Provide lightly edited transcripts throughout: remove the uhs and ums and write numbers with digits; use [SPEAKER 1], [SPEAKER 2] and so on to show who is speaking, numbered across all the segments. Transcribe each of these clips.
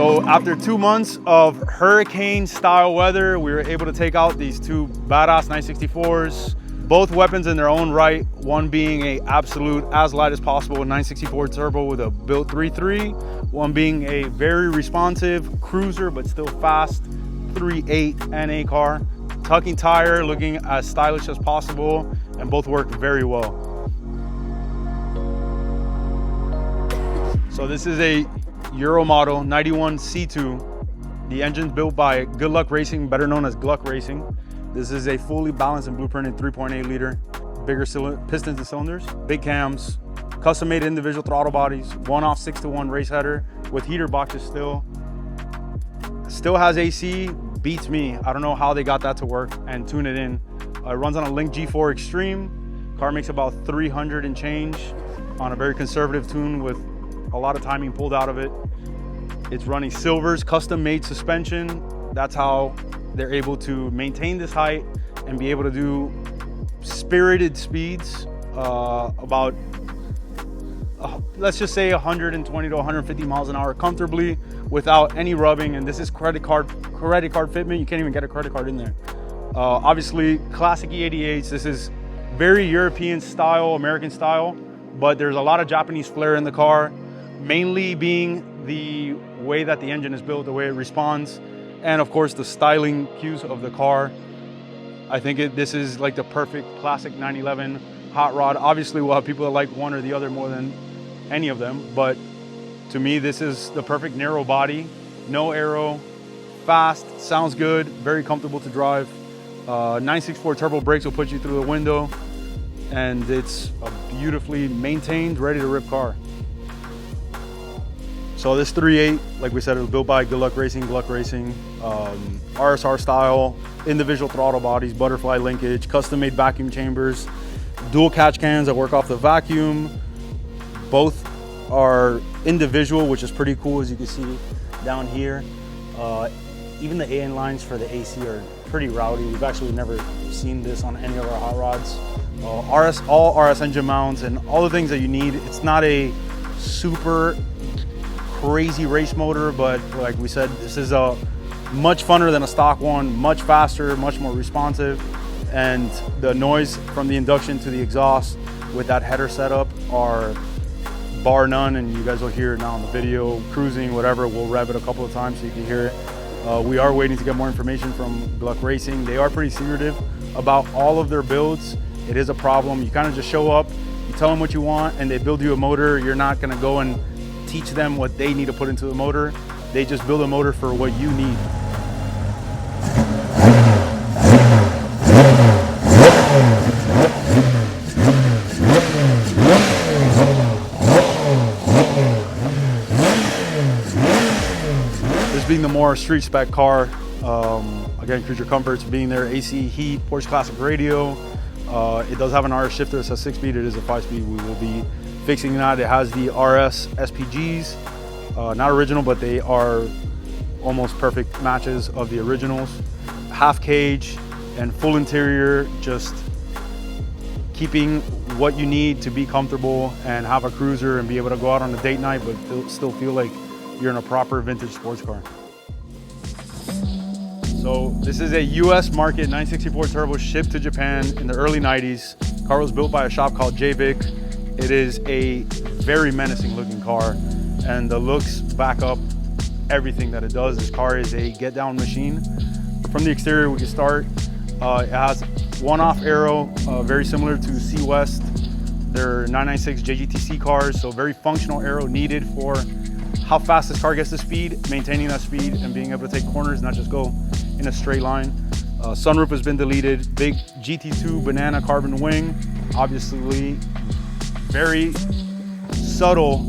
[SPEAKER 1] So after 2 months of hurricane style weather, we were able to take out these two badass 964s. Both weapons in their own right, one being a absolute as light as possible 964 turbo with a built 3.3, one being a very responsive cruiser but still fast 3.8 NA car. Tucking tire, looking as stylish as possible, and both work very well. So this is a Euro model 91 C2. The engine's built by Good Luck Racing, better known as Gluck Racing. This is a fully balanced and blueprinted 3.8 liter, bigger pistons and cylinders, big cams, custom made individual throttle bodies, one-off 6-to-1 race header with heater boxes still. Still has AC, beats me. I don't know how they got that to work and tune it in. It runs on a Link G4 Extreme. Car makes about 300 and change on a very conservative tune with a lot of timing pulled out of it. It's running silvers, custom made suspension. That's how they're able to maintain this height and be able to do spirited speeds, about let's just say 120 to 150 miles an hour comfortably without any rubbing. And this is credit card fitment. You can't even get a credit card in there. Obviously classic E88s. This is very European style, American style, but there's a lot of Japanese flair in the car, mainly being the way that the engine is built, the way it responds, and of course the styling cues of the car. I think this is like the perfect classic 911 hot rod. Obviously we'll have people that like one or the other more than any of them, but to me this is the perfect narrow body, no aero, fast, sounds good, very comfortable to drive. 964 turbo brakes will put you through the window, and it's a beautifully maintained, ready to rip car. So this 3.8, like we said, it was built by Good Luck Racing, Gluck Racing, RSR style, individual throttle bodies, butterfly linkage, custom made vacuum chambers, dual catch cans that work off the vacuum. Both are individual, which is pretty cool, as you can see down here. Even the AN lines for the AC are pretty rowdy. We've actually never seen this on any of our hot rods. All RS engine mounts and all the things that you need. It's not a super crazy race motor, but like we said, this is a much funner than a stock one, much faster, much more responsive, and the noise from the induction to the exhaust with that header setup are bar none, and you guys will hear it now in the video. Cruising, whatever, we'll rev it a couple of times so you can hear it. We are waiting to get more information from Gluck Racing. They are pretty secretive about all of their builds. It is a problem. You kind of just show up, you tell them what you want, and they build you a motor. You're not gonna go and teach them what they need to put into the motor. They just build a motor for what you need. This being the more street spec car, again, creature comforts being there, AC, heat, Porsche Classic radio. It does have an RS shifter. It's a 6-speed, it is a 5-speed. We will be fixing that. It has the RS SPGs, not original, but they are almost perfect matches of the originals. Half cage and full interior, just keeping what you need to be comfortable and have a cruiser and be able to go out on a date night, but still feel like you're in a proper vintage sports car. So this is a US market 964 turbo shipped to Japan in the early 90s. Car was built by a shop called JVic. It is a very menacing looking car, and the looks back up everything that it does. This car is a get down machine. From the exterior we can start. It has one-off aero, very similar to C West. They're 996 JGTC cars, so very functional aero needed for how fast this car gets to speed, maintaining that speed and being able to take corners, not just go in a straight line. Sunroof has been deleted. Big GT2 banana carbon wing, obviously very subtle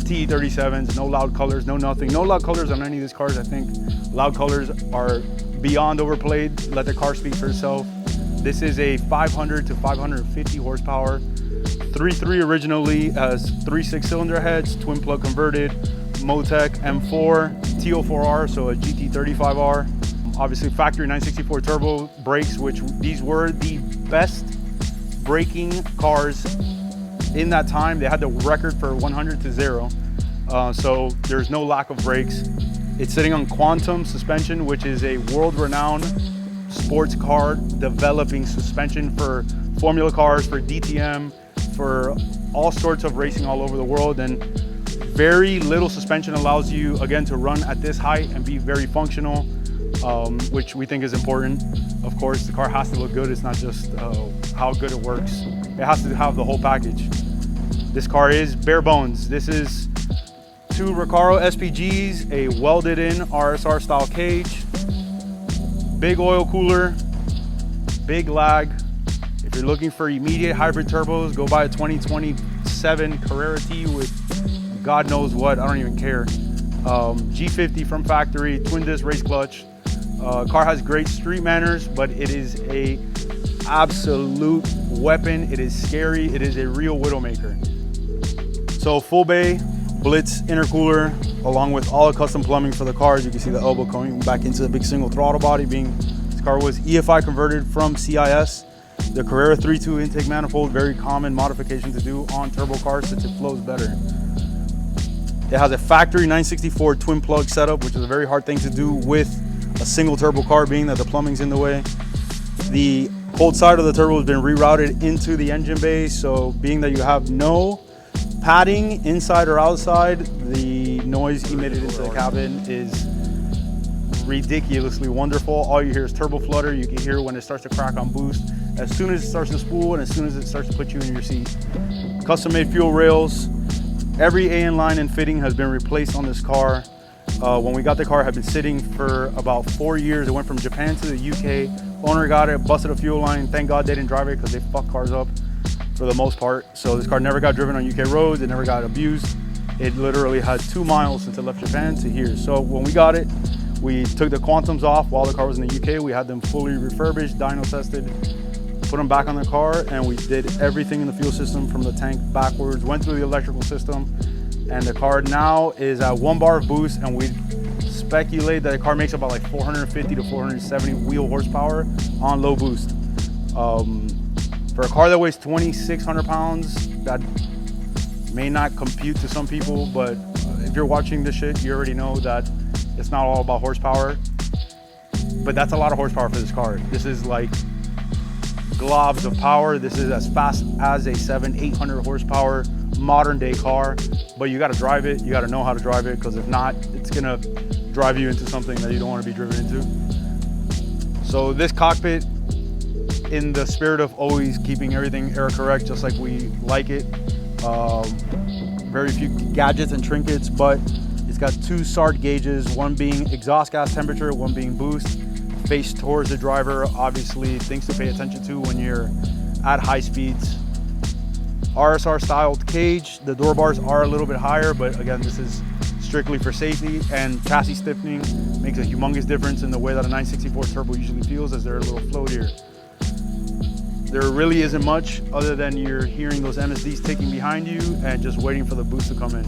[SPEAKER 1] TE37s, no loud colors, no nothing. No loud colors on any of these cars. I think loud colors are beyond overplayed. Let the car speak for itself. This is a 500 to 550 horsepower. 3.3 originally, has 3.6 cylinder heads, twin plug converted, Motec M4, T04R, so a GT35R. Obviously factory 964 turbo brakes, which these were the best braking cars in that time. They had the record for 100 to 0. So there's no lack of brakes. It's sitting on Quantum suspension, which is a world-renowned sports car developing suspension for Formula cars, for DTM, for all sorts of racing all over the world. And very little suspension allows you, again, to run at this height and be very functional, which we think is important. Of course, the car has to look good. It's not just how good it works. It has to have the whole package. This car is bare bones. This is 2 Recaro SPGs, a welded in RSR style cage, big oil cooler, big lag. If you're looking for immediate hybrid turbos, go buy a 2027 Carrera T with God knows what, I don't even care. G50 from factory, twin disc race clutch. Car has great street manners, but it is a absolute weapon. It is scary. It is a real widowmaker. So full bay, Blitz intercooler, along with all the custom plumbing for the cars. You can see the elbow coming back into the big single throttle body, being this car was EFI converted from CIS. The Carrera 3.2 intake manifold, very common modification to do on turbo cars since it flows better. It has a factory 964 twin plug setup, which is a very hard thing to do with a single turbo car, being that the plumbing's in the way. The cold side of the turbo has been rerouted into the engine bay, so being that you have no padding inside or outside, the noise emitted into the cabin is ridiculously wonderful. All you hear is turbo flutter. You can hear when it starts to crack on boost, as soon as it starts to spool and as soon as it starts to put you in your seat. Custom made fuel rails. Every AN line and fitting has been replaced on this car. When we got the car, it had been sitting for about 4 years. It went from Japan to the UK. Owner got it, busted a fuel line. Thank God they didn't drive it because they fuck cars up for the most part. So this car never got driven on UK roads. It never got abused. It literally had 2 miles since it left Japan to here. So when we got it, we took the Quantums off while the car was in the UK. We had them fully refurbished, dyno tested, put them back on the car, and we did everything in the fuel system from the tank backwards, went through the electrical system, and the car now is at 1 bar of boost, and we speculate that the car makes about like 450 to 470 wheel horsepower on low boost. For a car that weighs 2,600 pounds, that may not compute to some people, but if you're watching this shit, you already know that it's not all about horsepower, but that's a lot of horsepower for this car. This is like globs of power. This is as fast as a 700-800 horsepower modern day car, but you got to drive it. You got to know how to drive it, because if not, it's gonna drive you into something that you don't want to be driven into. So this cockpit, in the spirit of always keeping everything aero correct, just like we like it, very few gadgets and trinkets, but it's got 2 SART gauges, one being exhaust gas temperature, one being boost, face towards the driver. Obviously things to pay attention to when you're at high speeds. RSR styled cage. The door bars are a little bit higher, but again, this is strictly for safety, and chassis stiffening makes a humongous difference in the way that a 964 turbo usually feels, as they're a little floatier. There really isn't much other than you're hearing those MSDs ticking behind you and just waiting for the boost to come in.